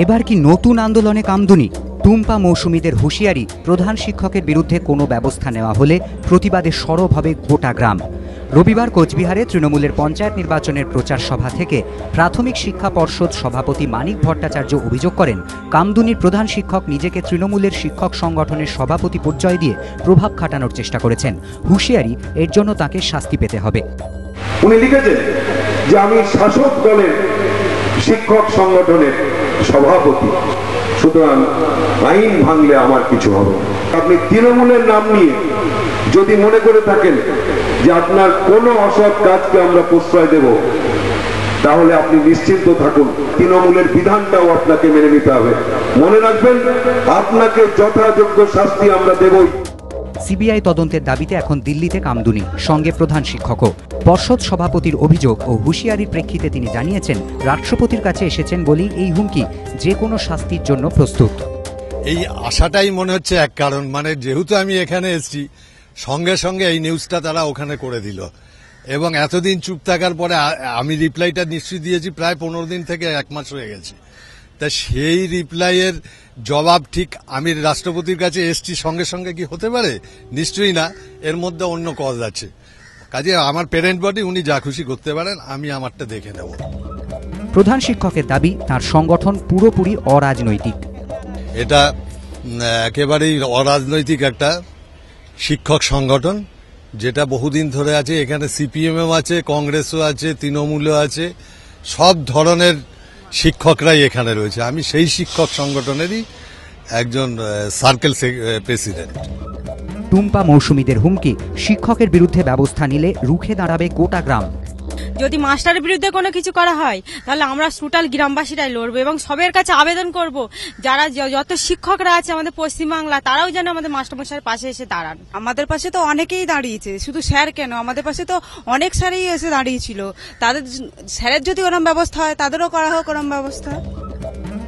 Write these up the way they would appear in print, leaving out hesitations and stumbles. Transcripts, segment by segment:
এবার কি নতুন আন্দোলনে কামদুনি? টুম্পা মৌসুমীদের হুঁশিয়ারি, প্রধান শিক্ষকের বিরুদ্ধে কোনো ব্যবস্থা নেওয়া হলে প্রতিবাদে সরব হবে গোটা গ্রাম। রবিবার কোচবিহারে তৃণমূলের পঞ্চায়েত নির্বাচনের প্রচার সভা থেকে প্রাথমিক শিক্ষা পর্ষদ সভাপতি মানিক ভট্টাচার্য অভিযোগ করেন, কামদুনির প্রধান শিক্ষক নিজেকে তৃণমূলের শিক্ষক সংগঠনের সভাপতি পর্যায়ে দিয়ে প্রভাব খাটানোর চেষ্টা করেছেন। হুঁশিয়ারি, এর জন্য তাকে শাস্তি পেতে হবে। উনি লিখেছেন যে আমি শাসক দলের শিক্ষক সংগঠনের সভাপতি, সুতরাং আইন ভাঙলে আমার কিছু হবে। আপনি তৃণমূলের নাম নিয়ে যদি মনে করে থাকেন যে আপনার কোনো অসৎ কাজকে আমরা প্রশ্রয় দেব, তাহলে আপনি নিশ্চিন্ত থাকুন, তৃণমূলের বিধানটাও আপনাকে মেনে নিতে হবে। মনে রাখবেন, আপনাকে যথাযোগ্য শাস্তি আমরা দেবই। সিবিআই তদন্তের দাবিতে এখন দিল্লিতে কামদুনি, সঙ্গে প্রধান শিক্ষকও। পর্ষদ সভাপতির অভিযোগ ও হুঁশিয়ারির প্রেক্ষিতে তিনি জানিয়েছেন, রাষ্ট্রপতির কাছে এসেছেন বলেই এই হুমকি, যে কোনো শাস্তির জন্য প্রস্তুত। এই আশাটাই মনে হচ্ছে এক কারণ, মানে যেহেতু আমি এখানে এসেছি, সঙ্গে সঙ্গে এই নিউজটা তারা ওখানে করে দিল এবং এতদিন চুপ থাকার পরে আমি রিপ্লাইটা নিশ্চয়ই দিয়েছি, প্রায় 15 দিন থেকে 1 মাস হয়ে গেছে। তা সেই রিপ্লাইয়ের জবাব ঠিক আমি রাষ্ট্রপতির কাছে এসছি সঙ্গে সঙ্গে কি হতে পারে? নিশ্চয়ই না, এর মধ্যে অন্য কজ আছে। কাজে আমার প্যারেন্ট বডি, উনি যা খুশি করতে পারেন, আমি আমারটা দেখে নেব। প্রধান শিক্ষকের দাবি, তার সংগঠন পুরোপুরি অরাজনৈতিক। এটা একেবারেই অরাজনৈতিক একটা শিক্ষক সংগঠন, যেটা বহুদিন ধরে আছে। এখানে সিপিএমও আছে, কংগ্রেসও আছে, তৃণমূলও আছে, সব ধরনের শিক্ষকরাই এখানে রয়েছে। আমি সেই শিক্ষক সংগঠনেরই একজন সার্কেল প্রেসিডেন্ট। টুম্পা মৌসুমীদের হুমকি, শিক্ষকের বিরুদ্ধে ব্যবস্থা নিলে রুখে দাঁড়াবে গোটা গ্রাম। যদি মাস্টারের বিরুদ্ধে কোনো কিছু করা হয়, তাহলে আমরা টোটাল গ্রামবাসীরাই লড়বো এবং সবের কাছে আবেদন করব, যারা যত শিক্ষকরা আছে আমাদের পশ্চিমবাংলা, তারাও যেন আমাদের মাস্টারমশাইয়ের পাশে এসে দাঁড়ান। আমাদের পাশে তো অনেকেই দাঁড়িয়েছে, শুধু স্যার কেন, আমাদের পাশে তো অনেক স্যারই এসে দাঁড়িয়েছিল। তাদের স্যারের যদি ওরম ব্যবস্থা হয়, তাদেরও করা হোক ওরম ব্যবস্থা।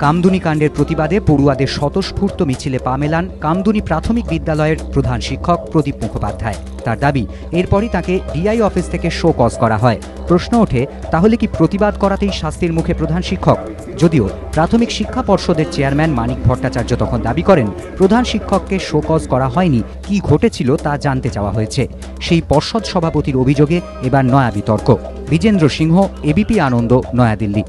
কামদুনি কাণ্ডের প্রতিবাদে পড়ুয়াদের স্বতঃস্ফূর্ত মিছিলে পা মেলান কামদুনি প্রাথমিক বিদ্যালয়ের প্রধান শিক্ষক প্রদীপ মুখোপাধ্যায়। তার দাবি, এরপরই তাকে ডিআই অফিস থেকে শো কজ করা হয়। প্রশ্ন ওঠে, তাহলে কি প্রতিবাদ করাতেই শাস্তির মুখে প্রধান শিক্ষক? যদিও প্রাথমিক শিক্ষা পর্ষদের চেয়ারম্যান মানিক ভট্টাচার্য তখন দাবি করেন, প্রধান শিক্ষককে শো কজ করা হয়নি, কি ঘটেছিল তা জানতে চাওয়া হয়েছে। সেই পর্ষদ সভাপতির অভিযোগে এবার নয়া বিতর্ক। বিজেন্দ্র সিংহ, এবিপি আনন্দ, নয়াদিল্লি।